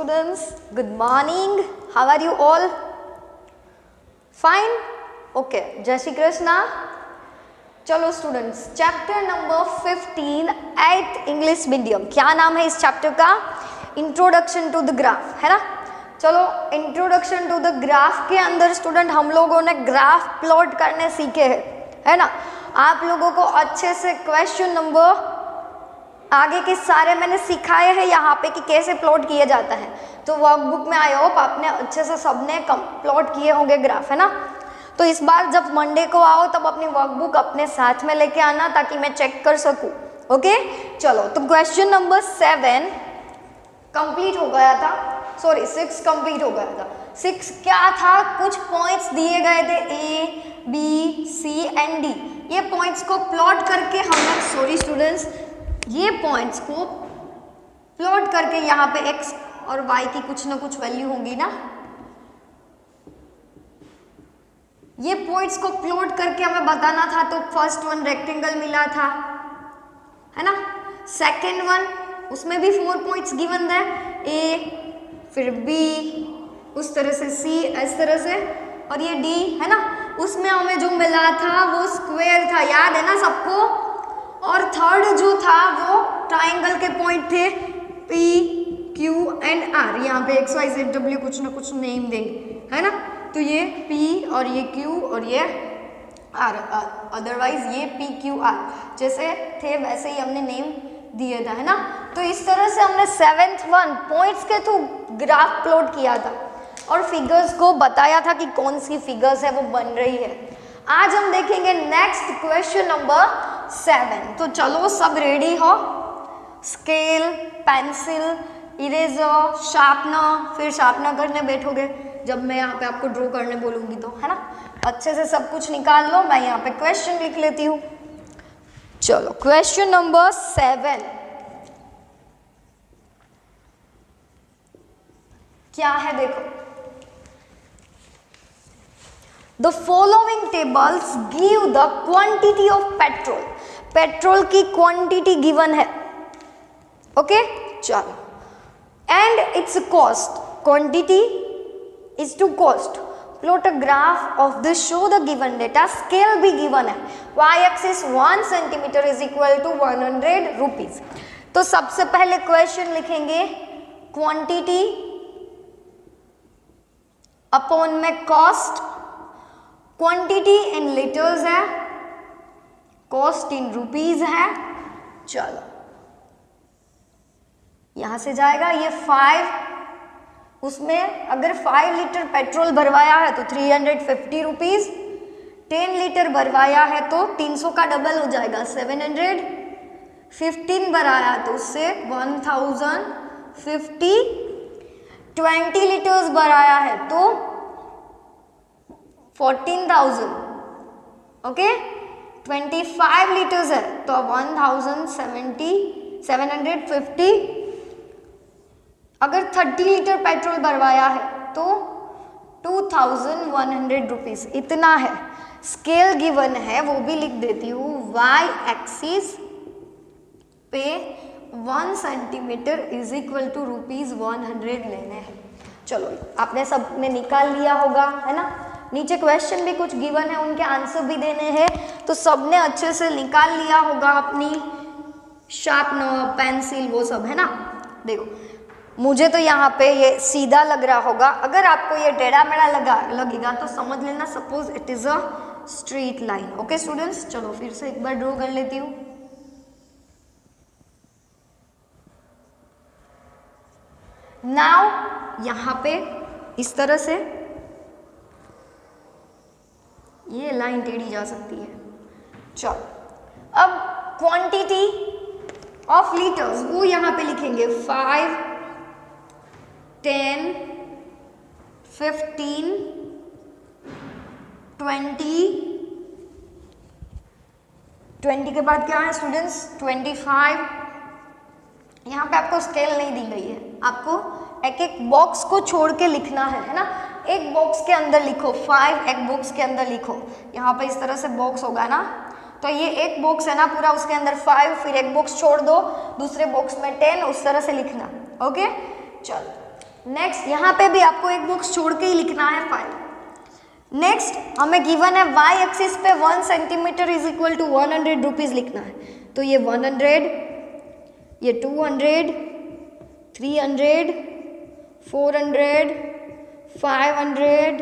students, good morning. How are you all? Fine? Okay. जय श्री कृष्णा. चलो students, chapter number 15 8th English medium. क्या नाम है इस चैप्टर का? इंट्रोडक्शन टू द ग्राफ, है ना. चलो, इंट्रोडक्शन टू द ग्राफ के अंदर स्टूडेंट हम लोगों ने ग्राफ प्लॉट करने सीखे हैं, है ना. आप लोगों को अच्छे से क्वेश्चन नंबर आगे के सारे मैंने सिखाए हैं यहाँ पे कि कैसे प्लॉट किया जाता है. तो वर्कबुक में आई होप आपने अच्छे से सबने प्लॉट किए होंगे ग्राफ, है ना. तो इस बार जब मंडे को आओ तब अपनी वर्कबुक अपने साथ में लेके आना ताकि मैं चेक कर सकूं. ओके, चलो. तो क्वेश्चन नंबर 7 कंप्लीट हो गया था, सॉरी 6 कंप्लीट हो गया था. 6 क्या था? कुछ पॉइंट्स दिए गए थे A, B, C and D. ये पॉइंट्स को प्लॉट करके हमने, सॉरी स्टूडेंट्स, ये पॉइंट्स को प्लॉट करके यहाँ पे x और y की कुछ ना कुछ वैल्यू होंगी ना. ये पॉइंट्स को प्लॉट करके हमें बताना था. तो फर्स्ट वन रेक्टेंगल मिला था, है ना. सेकेंड वन, उसमें भी 4 पॉइंट्स गिवन है, A, फिर B, उस तरह से C, इस तरह से, और ये D, है ना. उसमें हमें जो मिला था वो स्क्वायर था, याद है ना सबको. और थर्ड जो था वो ट्राइंगल के पॉइंट थे P, Q एंड R. यहाँ पे X, Y, Z, W कुछ ना कुछ नेम देंगे, है ना. तो ये P और ये Q और ये R, अदरवाइज ये P, Q, R जैसे थे वैसे ही हमने नेम दिए था, है ना. तो इस तरह से हमने 7th वन पॉइंट्स के थ्रू ग्राफ प्लॉट किया था और फिगर्स को बताया था कि कौन सी फिगर्स है वो बन रही है. आज हम देखेंगे नेक्स्ट क्वेश्चन नंबर 7. तो चलो सब रेडी हो. स्केल, पेंसिल, इरेजर, शार्पनर, फिर शार्पनर करने बैठोगे जब मैं यहाँ पे आपको ड्रॉ करने बोलूँगी तो, है ना. अच्छे से सब कुछ निकाल लो. मैं यहाँ पे क्वेश्चन लिख लेती हूँ. चलो, क्वेश्चन नंबर 7 क्या है देखो. The following tables give the quantity of petrol. Petrol की क्वांटिटी गिवन है. ओके, चलो. And its cost. Quantity is to cost. Plot a graph of the show the given data. Scale भी given है. y axis 1 centimetre is equal to 100 rupees. तो सबसे पहले question लिखेंगे quantity upon में cost. Quantity in litres है, cost in rupees है. चलो, यहां से जाएगा ये 5. उसमें अगर 5 लीटर पेट्रोल भरवाया है तो 350 रुपीज. 10 लीटर भरवाया है तो 300 का डबल हो जाएगा 700. 15 भराया तो उससे 1050. 20 लीटर्स भराया है तो 14,000. ओके, 25 लीटर्स है तो 750. अगर 30 लीटर पेट्रोल भरवाया है तो 2100 रुपीज. इतना है. स्केल गिवन है वो भी लिख देती हूँ. y एक्सिस पे 1 सेंटीमीटर इज इक्वल टू ₹100 लेने हैं. चलो, आपने सबने निकाल लिया होगा, है ना. नीचे क्वेश्चन भी कुछ गिवन है, उनके आंसर भी देने हैं. तो सबने अच्छे से निकाल लिया होगा अपनी शार्पनर, पेंसिल, वो सब, है ना. देखो, मुझे तो यहाँ पे ये सीधा लग रहा होगा. अगर आपको ये टेढ़ा मेढ़ा लगेगा तो समझ लेना suppose it is a straight line. Okay students, चलो फिर से एक बार ड्रॉ कर लेती हूँ. नाउ यहाँ पे इस तरह से ये लाइन टेढ़ी जा सकती है. चलो, अब क्वांटिटी ऑफ लीटर्स वो यहाँ पे लिखेंगे 5, 10, 15, 20 के बाद क्या है स्टूडेंट्स? 25. यहाँ पे आपको स्केल नहीं दी गई है. आपको एक एक बॉक्स को छोड़ के लिखना है ना. एक बॉक्स के अंदर लिखो 5, एक बॉक्स के अंदर लिखो. यहाँ पे इस तरह से बॉक्स होगा ना, तो ये एक बॉक्स है ना पूरा, उसके अंदर 5, फिर एक बॉक्स छोड़ दो, दूसरे बॉक्स में 10, उस तरह से लिखना. ओके, चलो नेक्स्ट यहाँ पे भी आपको एक बॉक्स छोड़ के ही लिखना है 5। नेक्स्ट हमें गिवन है y एक्सिस पे 1 centimetre is equal to 100 rupees लिखना है। तो ये 100, ये 200, 300, 400, 500,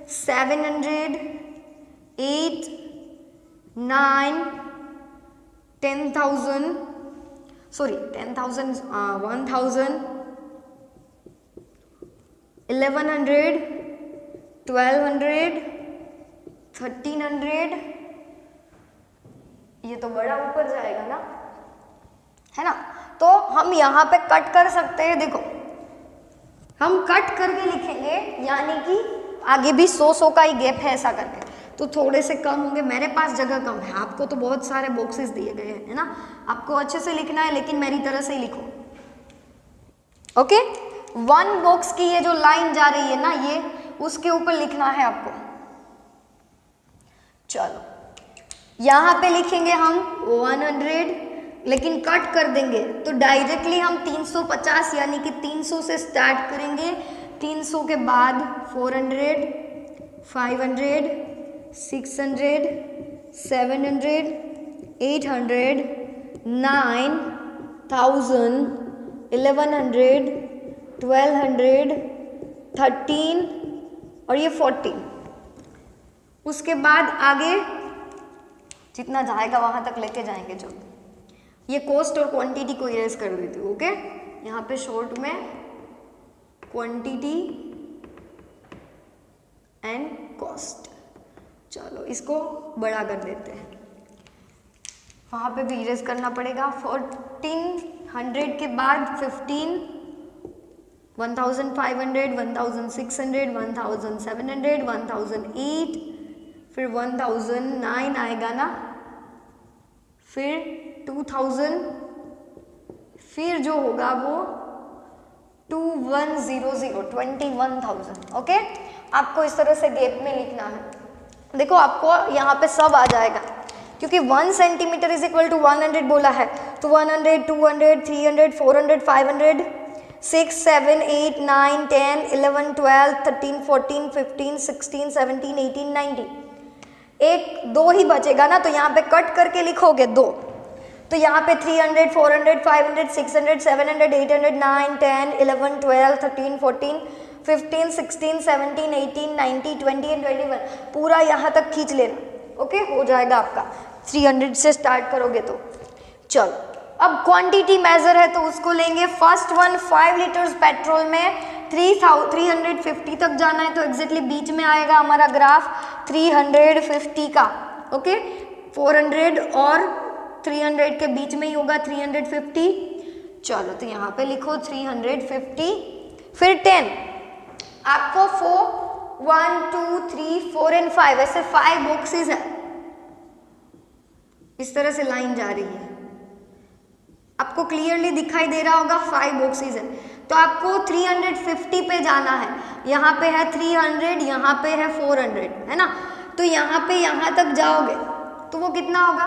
700, 8, 9, 10,000, sorry 10,000, 1,000, 1,100, 1,200, 1,300, ये तो बड़ा ऊपर जाएगा ना, है ना। तो हम यहाँ पे कट कर सकते हैं, देखो हम कट करके लिखेंगे, यानी कि आगे भी 100 का ही गैप है ऐसा करके, तो थोड़े से कम होंगे। मेरे पास जगह कम है, आपको तो बहुत सारे बॉक्सेस दिए गए हैं, है ना। आपको अच्छे से लिखना है, लेकिन मेरी तरह से ही लिखो, ओके। 1 बॉक्स की ये जो लाइन जा रही है ना, ये उसके ऊपर लिखना है आपको। चलो यहाँ पे लिखेंगे हम 100, लेकिन कट कर देंगे तो डायरेक्टली हम 350 यानी कि 300 से स्टार्ट करेंगे। 300 के बाद 400, 500, 600, 700, 800, 9,000, 1,100, 1,200, 13 और ये 14। उसके बाद आगे जितना जाएगा वहां तक लेके जाएंगे। जो ये कॉस्ट और क्वांटिटी को इरेज कर देती हूँ, ओके। यहाँ पे शॉर्ट में क्वांटिटी एंड कॉस्ट। चलो इसको बड़ा कर देते हैं, वहाँ पे भी इरेज करना पड़ेगा। 1400 के बाद 15, 1,500, 1,600, 1,700, 1,008, फिर 1,009 आएगा ना, फिर 2,000, फिर जो होगा वो 21,000, ओके। आपको इस तरह से गैप में लिखना है। देखो आपको यहाँ पे सब आ जाएगा, क्योंकि 1 सेंटीमीटर इज इक्वल टू 100 बोला है, तो 100, 200, 300, 400, 500, 6, 7, 8, 9, 10, 11, 12, 13, 14, 15, 16, 17, 18, 19। एक 2 ही बचेगा ना, तो यहाँ पे कट करके लिखोगे 2, तो यहाँ पे 300, 400, 500, 600, 700, 800, 9, 10, 11, 12, 13, 14, 15, 16, 17, 18, 19, 20 एंड 21 पूरा यहाँ तक खींच लेना, ओके। हो जाएगा आपका 300 से स्टार्ट करोगे तो। चलो अब क्वांटिटी मेजर है तो उसको लेंगे। फर्स्ट वन 5 लीटर्स पेट्रोल में 350 तक जाना है, तो एग्जैक्टली बीच में आएगा हमारा ग्राफ 350 का, ओके। 400 और 300 के बीच में ही होगा 350। चलो तो यहाँ पे लिखो 350, फिर 10। आपको 4, 1, 2, 3, 4 एंड 5 ऐसे 5 बॉक्सेस है, इस तरह से लाइन जा रही है। आपको क्लियरली दिखाई दे रहा होगा 5 बॉक्सेस है। तो आपको 350 पे जाना है, यहाँ पे है 300, यहाँ पे है 400, है ना। तो यहाँ पे यहाँ तक जाओगे तो वो कितना होगा,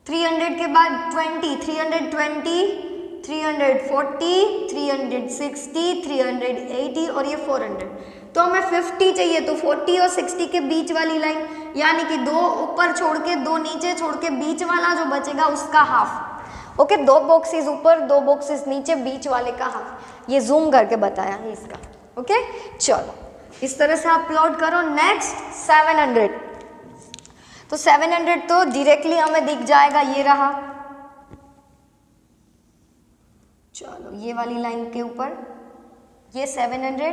300 के बाद 20, 320, 340, 360, 380 और ये 400। तो हमें 50 चाहिए, तो 40 और 60 के बीच वाली लाइन, यानी कि 2 ऊपर छोड़ के 2 नीचे छोड़ के बीच वाला जो बचेगा उसका हाफ, ओके। 2 बॉक्सेस ऊपर 2 बॉक्सेस नीचे, बीच वाले का हाफ। ये जूम करके बताया है इसका, ओके। चलो इस तरह से आप प्लॉट करो। नेक्स्ट 700, तो 700 तो डायरेक्टली हमें दिख जाएगा, ये रहा। चलो ये वाली लाइन के ऊपर ये 700,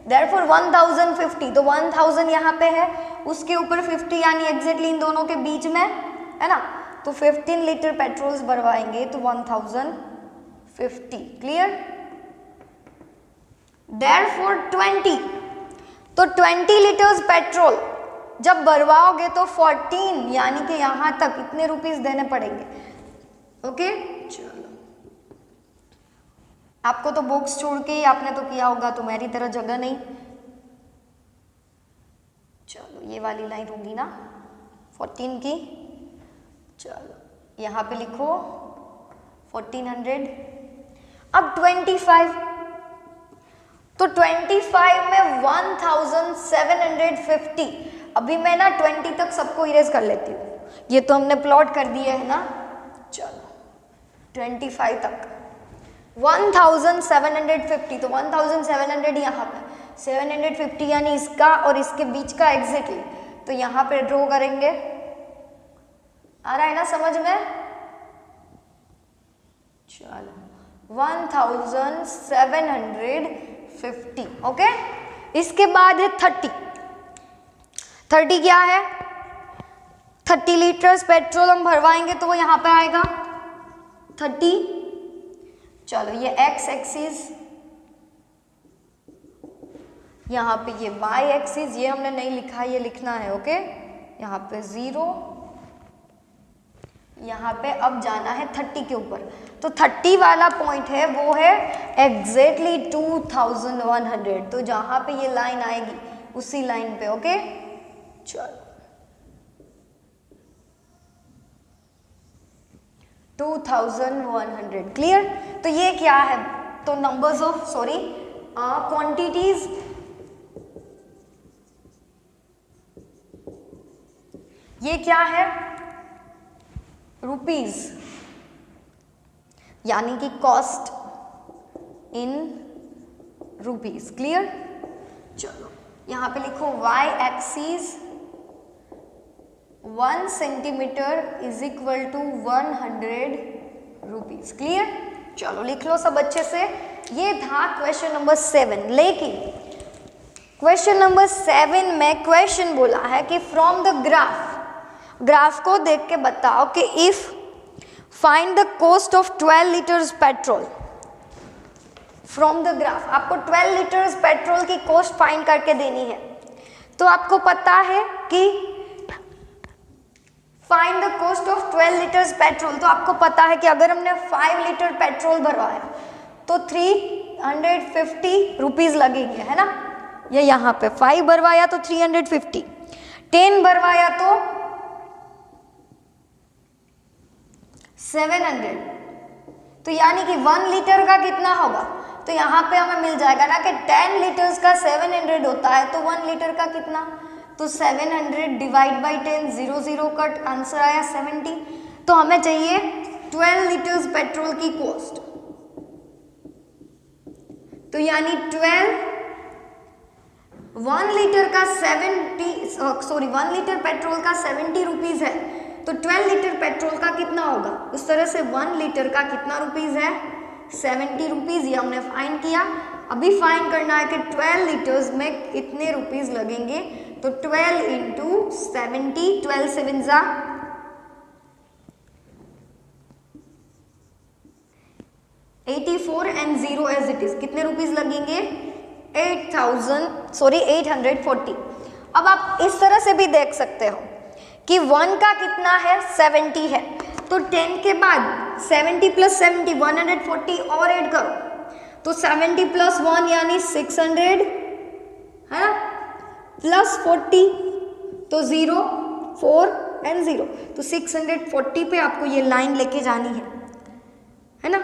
देयरफॉर 1050, तो 1000 यहाँ पे है, उसके ऊपर 50 यानी एग्जैक्टली इन दोनों के बीच में, है ना। तो 15 लीटर पेट्रोल भरवाएंगे तो 1050, क्लियर। देयरफॉर 20, तो 20 लीटर्स पेट्रोल जब भरवाओगे तो 14 यानी कि यहाँ तक इतने रुपीस देने पड़ेंगे, ओके। चलो आपको तो बॉक्स छोड़ के ही आपने तो किया होगा, तो मेरी तरह जगह नहीं। चलो ये वाली लाइन होगी ना 14 की। चलो यहाँ पे लिखो 1400। अब 25 तो 25 में 1750, अभी मैं ना 20 तक सबको इरेज कर लेती हूँ, ये तो हमने प्लॉट कर दिया है ना। चलो 25 तक 1750, तो 1700 यहाँ पे 750 यानी इसका और इसके बीच का एग्जैक्टली, तो यहाँ पे ड्रॉ करेंगे। आ रहा है ना समझ में? चलो 1750, ओके। इसके बाद है 30 क्या है? 30 लीटर्स पेट्रोल हम भरवाएंगे तो वो यहाँ पे आएगा 30। चलो ये एक्स एक्सिस, यहाँ पे ये वाई एक्सिस, ये हमने नहीं लिखा, ये लिखना है, ओके। यहाँ पे 0, यहाँ पे अब जाना है 30 के ऊपर, तो 30 वाला पॉइंट है वो है एग्जैक्टली 2100, तो जहाँ पे ये लाइन आएगी उसी लाइन पे, ओके। चलो 2100, क्लियर। तो ये क्या है? तो नंबर्स ऑफ क्वांटिटीज, ये क्या है? रुपीज, यानी कि कॉस्ट इन रुपीज, क्लियर। चलो यहां पे लिखो y axis 1 centimetre is equal to 100 rupees, clear. चलो लिख लो सब अच्छे से। ये था क्वेश्चन नंबर 7, लेकिन क्वेश्चन नंबर 7 में क्वेश्चन बोला है कि फ्रॉम द ग्राफ को देख के बताओ कि if find the cost of 12 litres petrol. From the graph आपको 12 लीटर्स पेट्रोल की कॉस्ट फाइंड करके देनी है। तो आपको पता है कि find the cost of 12 litres petrol, तो आपको पता है कि अगर हमने 5 लीटर पेट्रोल भरवाया तो 350 रुपीज लगेंगे, है ना। ये यहाँ पे 5 भरवाया तो 350, 10 भरवाया तो 700, तो यानी कि 1 लीटर का कितना होगा? तो यहाँ पे हमें मिल जाएगा ना कि 10 लीटर्स का 700 होता है, तो 1 लीटर का कितना? तो 700 डिवाइड बाई 10, 0 0 कट, आंसर आया 70। तो हमें चाहिए 12 लीटर्स पेट्रोल की कॉस्ट, तो यानी 1 लीटर का 1 लीटर पेट्रोल का 70 रुपीज है, तो 12 लीटर पेट्रोल का कितना होगा? उस तरह से 1 लीटर का कितना रुपीज है? 70 रुपीज। ये हमने फाइन किया। अभी फाइन करना है कि 12 लीटर्स में कितने रुपीज लगेंगे, तो 12 इंटू 70, 12 7 जा 84 एंड 0 एज इट इज, कितने रुपीज लगेंगे? 840। अब आप इस तरह से भी देख सकते हो कि 1 का कितना है? 70 है, तो 10 के बाद 70 प्लस 70 140 और ऐड करो, तो 70 प्लस 1 यानी 600 है ना, प्लस 40 तो 0 4 एंड 0, तो 640 पे आपको ये लाइन लेके जानी है ना।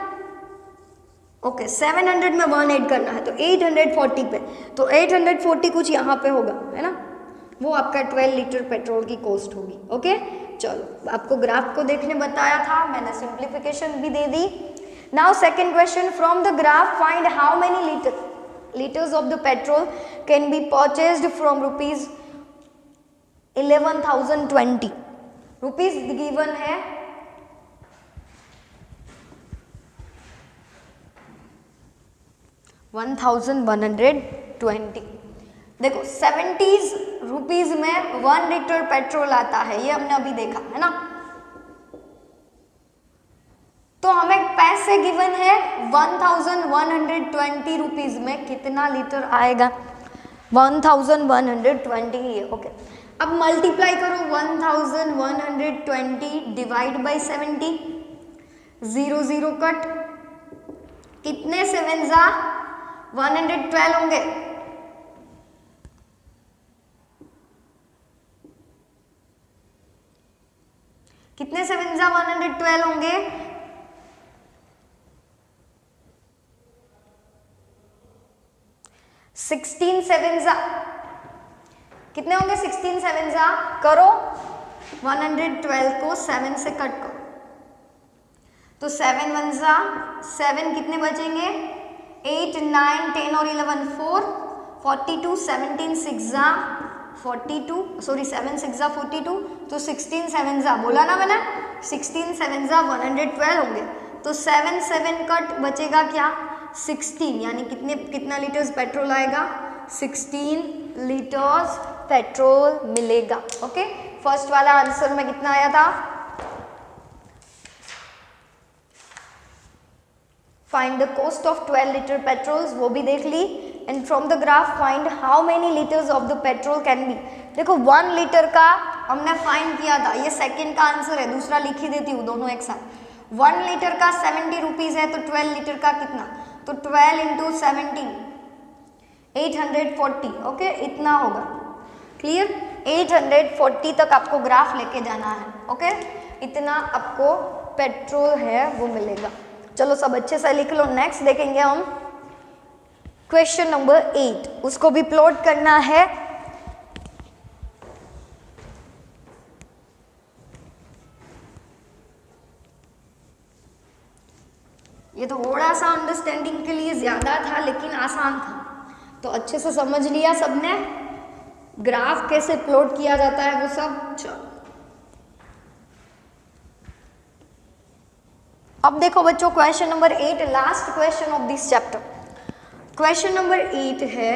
ओके 700 में 1 ऐड करना है तो 840 पे, तो 840 कुछ यहाँ पे होगा, है ना, वो आपका 12 लीटर पेट्रोल की कॉस्ट होगी। ओके चलो आपको ग्राफ को देखने बताया था, मैंने सिंप्लीफिकेशन भी दे दी। Now second question, from the graph find how many liters of the petrol can be purchased from rupees 11,020. Rupees given है 1120। देखो 70 रुपीज में 1 लीटर पेट्रोल आता है, ये हमने अभी देखा है ना। तो हमें पैसे गिवन है 1120 रुपीज में कितना लीटर आएगा? 1120 ही है। ओके अब मल्टीप्लाई करो 1120 डिवाइड बाई 70, 0 0 कट, कितने 7 जा 112 होंगे, कितने 7 जा 112 होंगे, 7 जा कितने होंगे? 16 7 जा करो 112 को 7 से कट करो तो 7 1 जा 7 कितने बचेंगे? 8 9 10 और 11 4 42 17 6 जा 42 सॉरी 7 6 जा 42 तो 16 7 जा बोला ना मैंने 16 7 जा 112 होंगे तो 7 7 कट बचेगा क्या? 16 यानी कितना लीटर्स पेट्रोल आएगा? 16 लीटर्स पेट्रोल मिलेगा। ओके फर्स्ट वाला आंसर में कितना आया था? Find the cost of 12 litre पेट्रोल वो भी देख ली and from the graph find how many litres of the पेट्रोल कैन बी। देखो 1 लीटर का हमने फाइंड किया था, ये सेकंड का आंसर है, दूसरा लिख ही देती हूँ दोनों एक साथ। 1 लीटर का 70 रुपीज है तो 12 लीटर का कितना? तो 12 इंटू 70 840 ओके इतना होगा। क्लियर? 840 तक आपको ग्राफ लेके जाना है। ओके इतना आपको पेट्रोल है वो मिलेगा। चलो सब अच्छे से लिख लो। नेक्स्ट देखेंगे हम क्वेश्चन नंबर 8, उसको भी प्लॉट करना है। ये थोड़ा सा अंडरस्टैंडिंग के लिए ज्यादा था लेकिन आसान था, तो अच्छे से समझ लिया सबने ग्राफ कैसे प्लॉट किया जाता है वो सब। चलो अब देखो बच्चों question number 8 last question of this chapter. Question number 8 है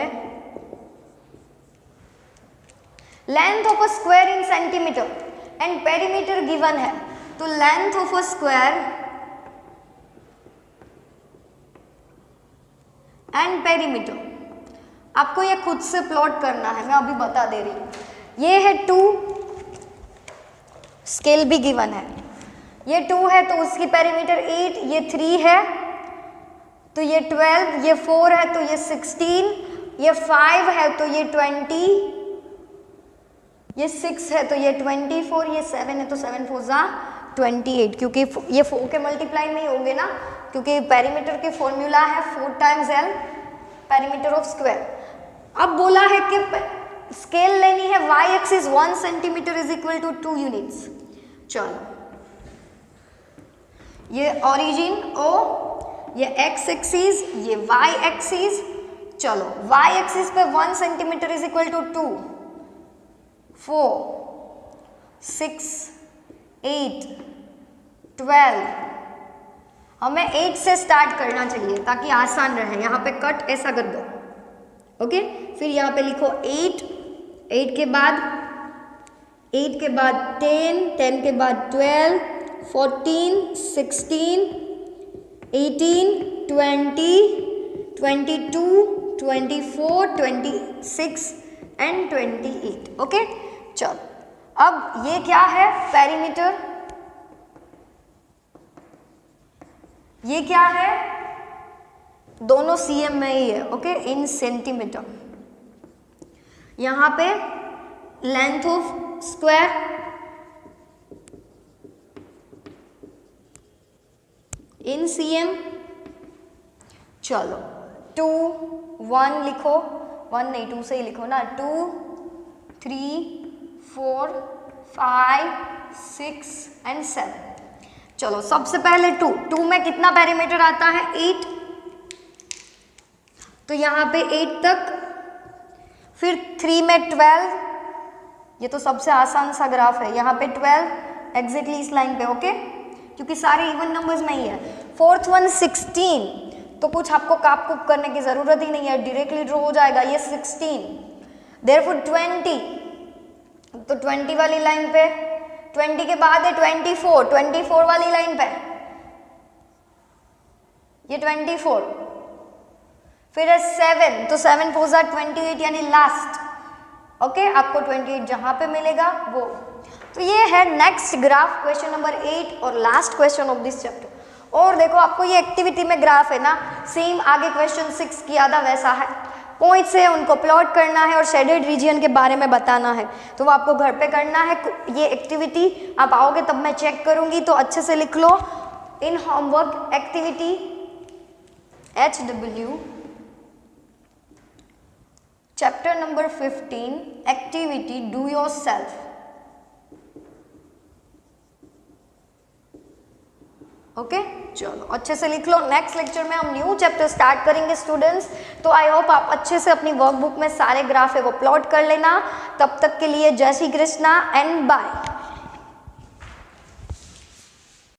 length of a square in centimetre and perimeter given है। तो length of a square and perimeter आपको ये खुद से प्लॉट करना है, मैं अभी बता दे रही हूं। ये है 2, स्केल भी गिवन है, ये 2 है तो उसकी पेरीमीटर 8, ये 3 है तो ये 12, ये 4 है तो ये 16, ये 5 है तो ये 20, ये 6 है तो ये 24, ये 7 है तो 7 4 जा 28, क्योंकि ये 4 के मल्टीप्लाई में ही होंगे ना, क्योंकि पेरीमीटर की फॉर्मूला है 4 times L perimeter of square. अब बोला है कि स्केल लेनी है y axis 1 centimetre is equal to 2 units. चलो ये ओरिजिन O, ये x एक्सिस, ये y एक्सिस। चलो y एक्सिस पे 1 सेंटीमीटर इज इक्वल टू 2 4 6 8 12। हमें 8 से स्टार्ट करना चाहिए ताकि आसान रहे। यहाँ पे कट ऐसा कर दो ओके फिर यहाँ पे लिखो 8 8 के बाद 10 10 के बाद 12 14 16 18 20 22 24 26 एंड 28। ओके चलो अब ये क्या है? पेरीमीटर। ये क्या है? दोनों cm में ही है। Okay in centimetre. यहां पे length of square in cm। चलो 2 1 लिखो, 1 नहीं 2 से ही लिखो ना, 2 3 4 5 6 एंड 7। चलो सबसे पहले 2 में कितना पेरीमीटर आता है? 8, तो यहाँ पे 8 तक, फिर 3 में 12, ये तो सबसे आसान सा ग्राफ है, यहाँ पे 12 एग्जैक्टली इस लाइन पे। ओके क्योंकि सारे इवन नंबर्स में ही है। फोर्थ वन 16, तो कुछ आपको काप कुप करने की जरूरत ही नहीं है, डायरेक्टली ड्रॉ हो जाएगा ये 16। देयरफॉर 20, तो 20 वाली लाइन पे, 20 के बाद है 24 वाली लाइन पे ये 24, फिर है 7, तो 7 4 जा 28 यानी लास्ट। ओके आपको 28 जहां पे मिलेगा वो। तो ये है नेक्स्ट ग्राफ क्वेश्चन नंबर 8 और last question of this chapter. और देखो आपको ये एक्टिविटी में ग्राफ है ना, सेम आगे क्वेश्चन 6 किया था वैसा है। पॉइंट्स है उनको प्लॉट करना है और शेडेड रीजन के बारे में बताना है, तो वो आपको घर पे करना है। ये एक्टिविटी आप आओगे तब मैं चेक करूंगी, तो अच्छे से लिख लो in homework activity HW chapter number 15 activity do yourself. Okay, चलो अच्छे से लिख लो। नेक्स्ट लेक्चर में हम न्यू चैप्टर स्टार्ट करेंगे स्टूडेंट्स। तो आई होप आप अच्छे से अपनी वर्कबुक में सारे ग्राफ है वो प्लॉट कर लेना। तब तक के लिए जय श्री कृष्णा एंड बाय।